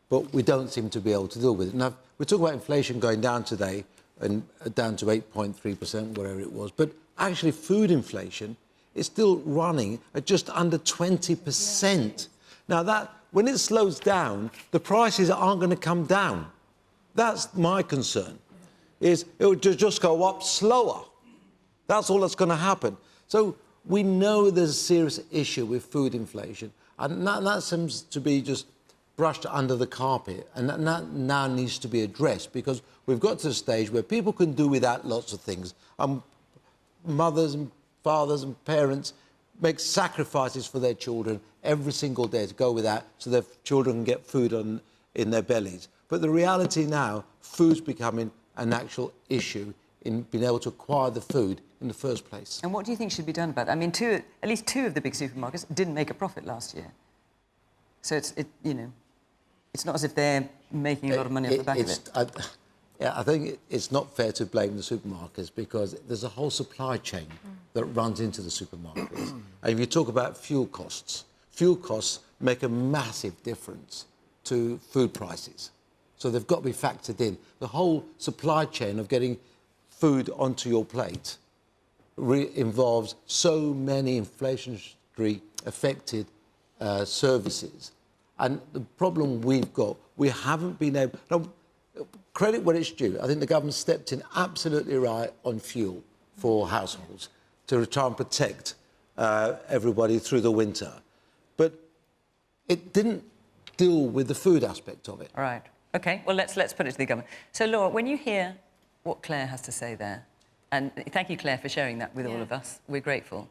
But we don't seem to be able to deal with it. Now, we're talking about inflation going down today, and down to 8.3%, whatever it was. But actually, food inflation is still running at just under 20%. Now, that... when it slows down, the prices aren't going to come down. That's my concern, is it would just go up slower. That's all that's going to happen. So we know there's a serious issue with food inflation, and that seems to be just brushed under the carpet, and that now needs to be addressed, because we've got to a stage where people can do without lots of things. Mothers and fathers and parents make sacrifices for their children every single day to go without, so their children can get food in their bellies. But the reality now, food's becoming an actual issue in being able to acquire the food in the first place. And what do you think should be done about it? I mean, at least two of the big supermarkets didn't make a profit last year. So it's not as if they're making a lot of money off the back of it. I think it's not fair to blame the supermarkets, because there's a whole supply chain that runs into the supermarkets. And if you talk about fuel costs make a massive difference to food prices. So they've got to be factored in. The whole supply chain of getting food onto your plate involves so many inflationary affected services. And the problem we've got, we haven't been able... Now, credit where it's due. I think the government stepped in absolutely right on fuel for households to try and protect everybody through the winter. But it didn't deal with the food aspect of it. All right. OK, well, let's put it to the government. So, Laura, when you hear what Claire has to say there, and thank you, Claire, for sharing that with all of us. We're grateful.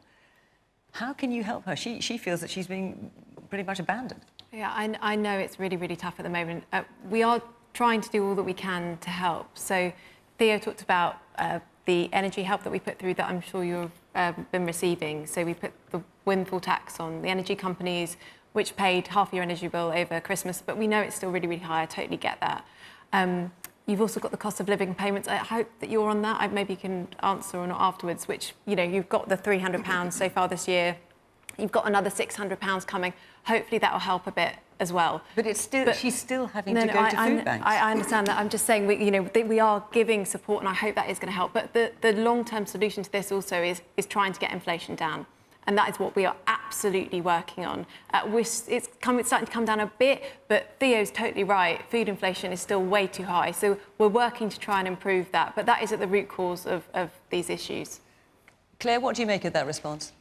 How can you help her? She feels that she's being pretty much abandoned. Yeah, I know it's really, really tough at the moment. We are trying to do all that we can to help. So Theo talked about the energy help that we put through that I'm sure you've been receiving. So we put the windfall tax on the energy companies, which paid half your energy bill over Christmas, but we know it's still really, really high. I totally get that. You've also got the cost of living payments. I hope that you're on that. Maybe you can answer or not afterwards, which, you know, you've got the £300 so far this year. You've got another £600 coming. Hopefully that will help a bit as well. But it's still, she's still having to go to food banks. I understand that. I'm just saying, we are giving support, and I hope that is going to help. But the long-term solution to this also is trying to get inflation down. And that is what we are absolutely working on. It's starting to come down a bit, but Theo's totally right. Food inflation is still way too high. So we're working to try and improve that. But that is at the root cause of these issues. Claire, what do you make of that response?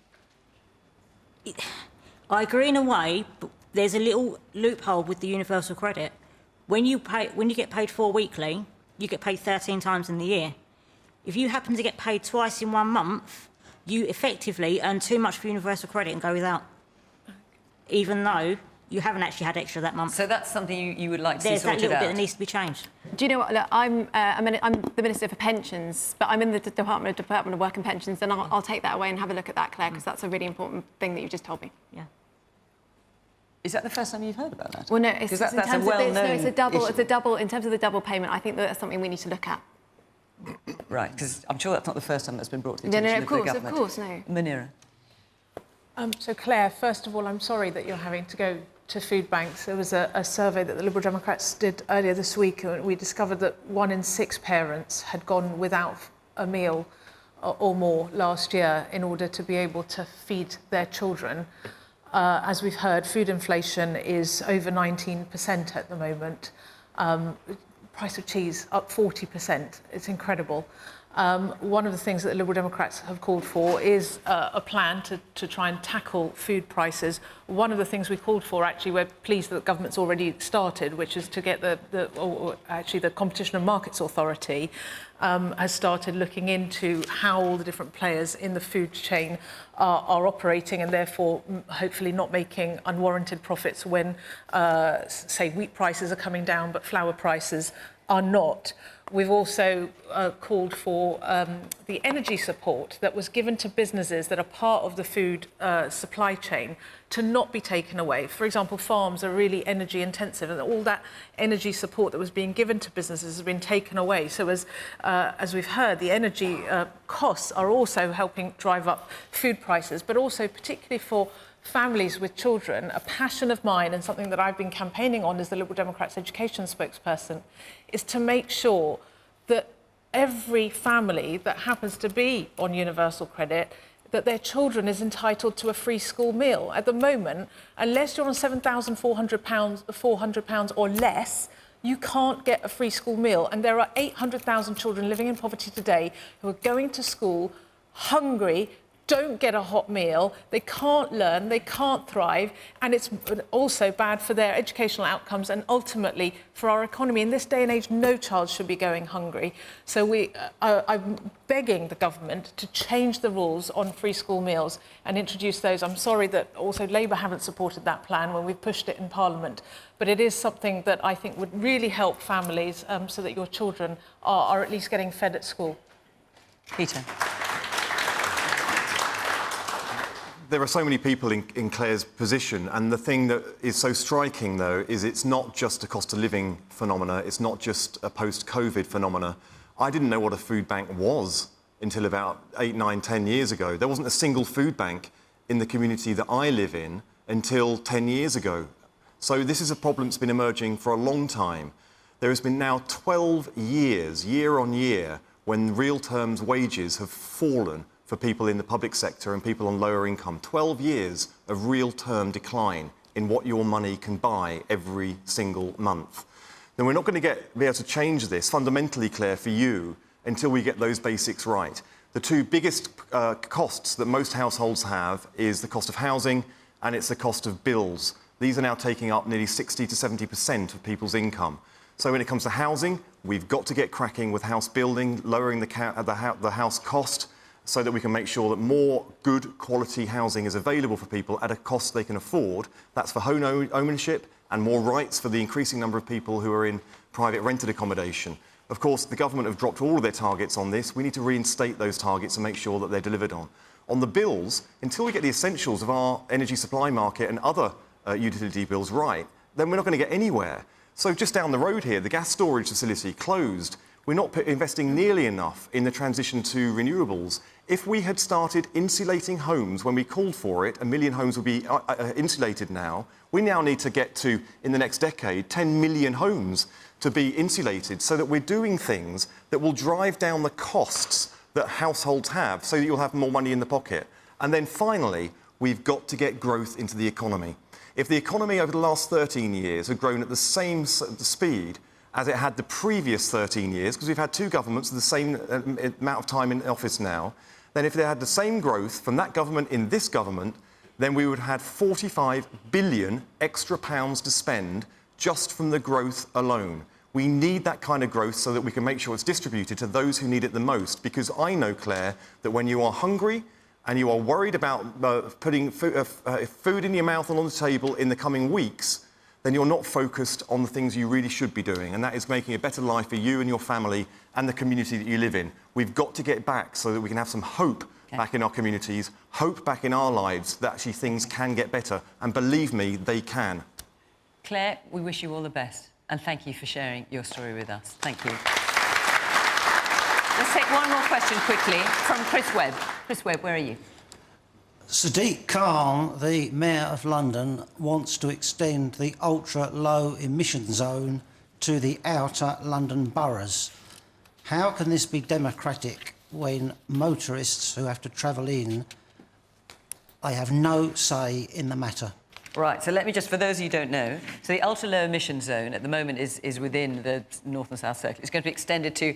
I agree in a way, but there's a little loophole with the universal credit. When you get paid for weekly, you get paid 13 times in the year. If you happen to get paid twice in 1 month, you effectively earn too much for universal credit and go without, even though you haven't actually had extra that month. So that's something you would like to see sorted out? There's that little bit that needs to be changed. Do you know what? Look, I'm the Minister for Pensions, but I'm in the Department of Work and Pensions, and I'll take that away and have a look at that, Claire, because that's a really important thing that you just told me. Yeah. Is that the first time you've heard about that? Well, no, it's that's a well-known it's a double. In terms of the double payment, I think that's something we need to look at. Right, because I'm sure that's not the first time that's been brought to the attention of the government. Of course, no. Munira. So, Claire, first of all, I'm sorry that you're having to go to food banks. There was a survey that the Liberal Democrats did earlier this week, and we discovered that 1 in 6 parents had gone without a meal or more last year in order to be able to feed their children. As we've heard, food inflation is over 19% at the moment. Price of cheese up 40%. It's incredible. One of the things that the Liberal Democrats have called for is a plan to try and tackle food prices. One of the things we called for, actually, we're pleased that the government's already started, which is to get the Competition and Markets Authority has started looking into how all the different players in the food chain are operating, and therefore hopefully not making unwarranted profits when, say, wheat prices are coming down but flour prices are not. We've also called for the energy support that was given to businesses that are part of the food supply chain to not be taken away. For example, farms are really energy intensive, and all that energy support that was being given to businesses has been taken away. So as we've heard, the energy costs are also helping drive up food prices, but also particularly for families with children. A passion of mine, and something that I've been campaigning on as the Liberal Democrats education spokesperson, is to make sure that every family that happens to be on universal credit, that their children is entitled to a free school meal. At the moment, unless you're on £7,400 or less, you can't get a free school meal. And there are 800,000 children living in poverty today who are going to school hungry, don't get a hot meal, they can't learn, they can't thrive, and it's also bad for their educational outcomes and ultimately for our economy. In this day and age, no child should be going hungry. So I'm begging the government to change the rules on free school meals and introduce those. I'm sorry that also Labour haven't supported that plan when we've pushed it in Parliament, but it is something that I think would really help families so that your children are at least getting fed at school. Peter. There are so many people in Claire's position, and the thing that is so striking, though, is it's not just a cost of living phenomena, it's not just a post-COVID phenomena. I didn't know what a food bank was until about 8, 9, 10 years ago. There wasn't a single food bank in the community that I live in until 10 years ago. So this is a problem that's been emerging for a long time. There has been now 12 years, year on year, when real terms wages have fallen for people in the public sector and people on lower income. 12 years of real term decline in what your money can buy every single month. Then we're not going to be able to change this fundamentally, Claire, for you until we get those basics right. The two biggest costs that most households have is the cost of housing and it's the cost of bills. These are now taking up nearly 60 to 70% of people's income. So when it comes to housing, we've got to get cracking with house building, lowering the house cost, so that we can make sure that more good quality housing is available for people at a cost they can afford. That's for home ownership and more rights for the increasing number of people who are in private rented accommodation. Of course, the government have dropped all of their targets on this. We need to reinstate those targets and make sure that they're delivered on. On the bills, until we get the essentials of our energy supply market and other utility bills right, then we're not going to get anywhere. So just down the road here, the gas storage facility closed. We're not investing nearly enough in the transition to renewables. If we had started insulating homes when we called for it, 1 million homes would be insulated now. We now need to get to, in the next decade, 10 million homes to be insulated so that we're doing things that will drive down the costs that households have so that you'll have more money in the pocket. And then finally, we've got to get growth into the economy. If the economy over the last 13 years had grown at the same speed as it had the previous 13 years, because we've had two governments with the same amount of time in office now, then if they had the same growth from that government in this government, then we would have had 45 billion extra pounds to spend just from the growth alone. We need that kind of growth so that we can make sure it's distributed to those who need it the most, because I know, Claire, that when you are hungry and you are worried about putting food in your mouth and on the table in the coming weeks, then you're not focused on the things you really should be doing, and that is making a better life for you and your family and the community that you live in. We've got to get back so that we can have some hope back in our communities, hope back in our lives that actually things can get better, and believe me, they can. Claire, we wish you all the best, and thank you for sharing your story with us. Thank you. Let's take one more question quickly from Chris Webb. Chris Webb, where are you? Sadiq Khan, the Mayor of London, wants to extend the ultra-low emission zone to the outer London boroughs. How can this be democratic when motorists who have to travel in, they have no say in the matter? Right, so let me just, for those of you who don't know, so the ultra-low emission zone at the moment is within the North and South Circle. It's going to be extended to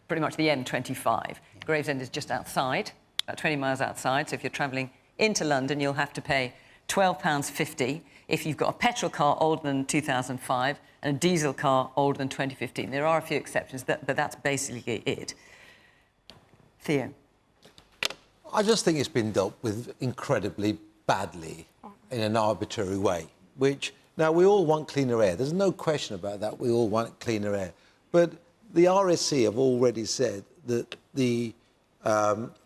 pretty much the M25. Gravesend is just outside, about 20 miles outside, so if you're travelling into London, you'll have to pay £12.50 if you've got a petrol car older than 2005 and a diesel car older than 2015. There are a few exceptions, but that's basically it. Theo? I just think it's been dealt with incredibly badly in an arbitrary way, which, now, we all want cleaner air. There's no question about that. We all want cleaner air. But the RSC have already said that the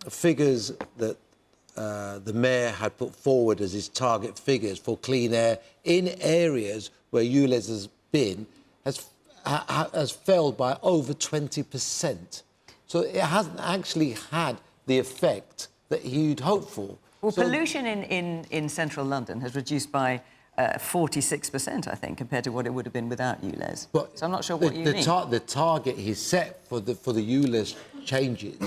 figures that the Mayor had put forward as his target figures for clean air in areas where ULEZ has been has failed by over 20%. So it hasn't actually had the effect that he'd hoped for. Well, pollution in central London has reduced by 46%, I think, compared to what it would have been without ULEZ. So I'm not sure what you mean. The target he set for the ULEZ changes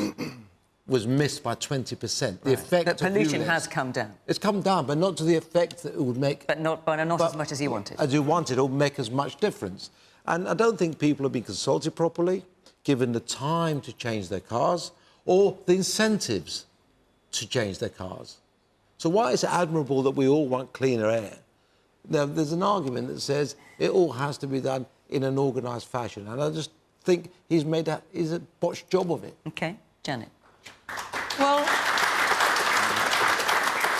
was missed by 20%. The effect but pollution of ULEZ has come down. It's come down, but not to the effect that it would make. But not as much as he wanted. As he wanted, it would make as much difference. And I don't think people have been consulted properly, given the time to change their cars, or the incentives to change their cars. So while it's admirable that we all want cleaner air, now, there's an argument that says it all has to be done in an organised fashion. And I just think he's a botched job of it. OK. Janet. Well,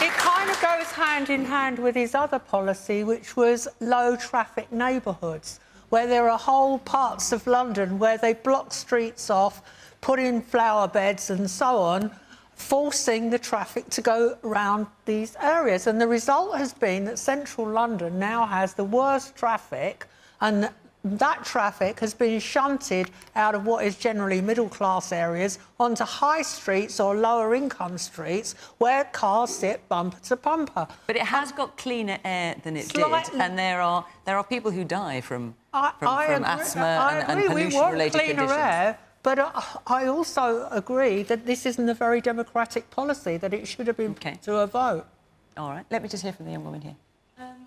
it kind of goes hand in hand with his other policy, which was low traffic neighbourhoods, where there are whole parts of London where they block streets off, put in flower beds and so on, forcing the traffic to go around these areas. And the result has been that central London now has the worst traffic, and that traffic has been shunted out of what is generally middle-class areas onto high streets or lower-income streets where cars sit bumper to bumper. But it has got cleaner air than it did, and there are people who die from asthma and pollution-related conditions. Air, but I also agree that this isn't a very democratic policy, that it should have been put to a vote. All right, let me just hear from the young woman here.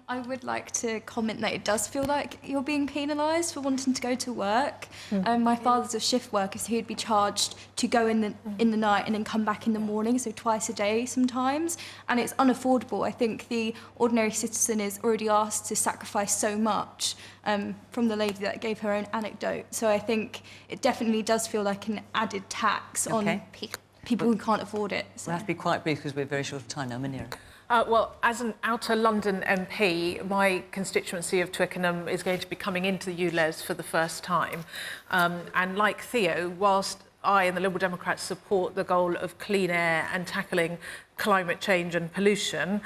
I would like to comment that it does feel like you're being penalised for wanting to go to work. My father's a shift worker, so he'd be charged to go in the night and then come back in the morning, so twice a day sometimes. And it's unaffordable. I think the ordinary citizen is already asked to sacrifice so much, from the lady that gave her own anecdote. So I think it definitely does feel like an added tax on people who can't afford it. So. We'll have to be quite brief because we're very short of time now. Munira. Well, as an outer London MP, my constituency of Twickenham is going to be coming into the ULEZ for the first time. And like Theo, whilst I and the Liberal Democrats support the goal of clean air and tackling climate change and pollution,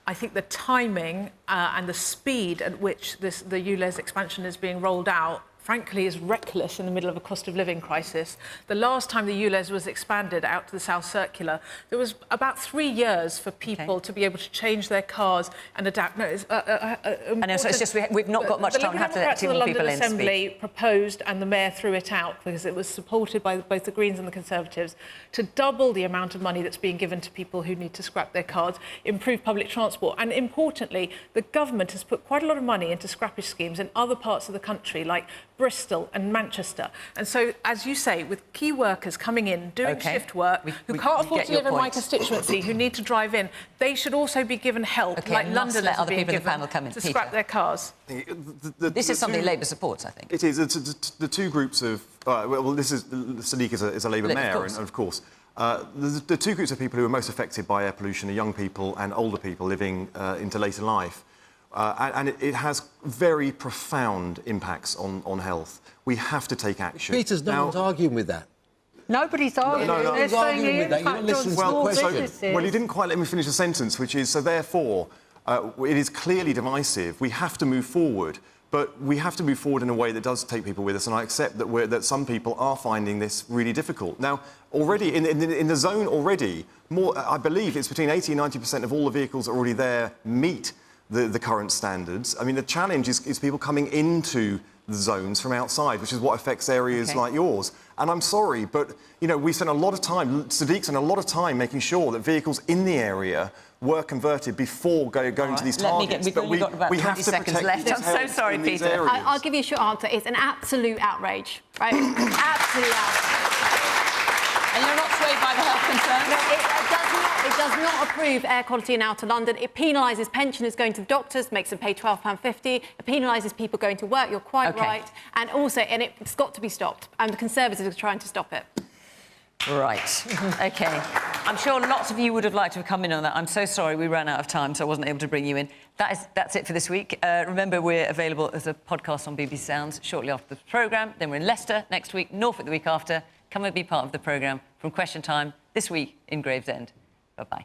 I think the timing and the speed at which the ULEZ expansion is being rolled out frankly, is reckless in the middle of a cost of living crisis. The last time the ULEZ was expanded out to the South Circular, there was about 3 years for people to be able to change their cars and adapt. No, it's, I know, so it's just we've not got much time. We have to let two more people in. The Assembly proposed, and the Mayor threw it out because it was supported by both the Greens and the Conservatives, to double the amount of money that's being given to people who need to scrap their cars, improve public transport. And importantly, the government has put quite a lot of money into scrappage schemes in other parts of the country, like Bristol and Manchester. And so, as you say, with key workers coming in, doing shift work, who can't afford to live in my constituency, who need to drive in, they should also be given help, like Londoners are being given, to scrap their cars. This is something Labour supports, I think. It is. The two groups of... well, this is... Sadiq is a Labour mayor, and of course... the two groups of people who are most affected by air pollution are young people and older people living into later life. And it has very profound impacts on health. We have to take action. Peter's no one's arguing with that. Nobody's arguing. Nobody's arguing with that. You don't listen to the question. Well, you didn't quite let me finish the sentence, which is, so therefore, it is clearly divisive. We have to move forward, but we have to move forward in a way that does take people with us, and I accept that some people are finding this really difficult. Now, already, in the zone already, I believe it's between 80 and 90% of all the vehicles that are already there meet the current standards. I mean, the challenge is people coming into the zones from outside, which is what affects areas like yours. And I'm sorry, but, you know, we spent a lot of time, Sadiq spent a lot of time making sure that vehicles in the area were converted before going to these targets. We've only got about 20 seconds left. I'm so sorry, Peter. I'll give you a short answer. It's an absolute outrage, right? Absolute outrage. And you're not swayed by the health concerns? No, it does not approve air quality in outer London. It penalises pensioners going to the doctors, makes them pay £12.50. It penalises people going to work, you're quite right. And also, it's got to be stopped. And the Conservatives are trying to stop it. Right. OK. I'm sure lots of you would have liked to have come in on that. I'm so sorry we ran out of time, so I wasn't able to bring you in. That's it for this week. Remember, we're available as a podcast on BBC Sounds shortly after the programme. Then we're in Leicester next week, Norfolk the week after. Come and be part of the programme from Question Time this week in Gravesend. Bye-bye.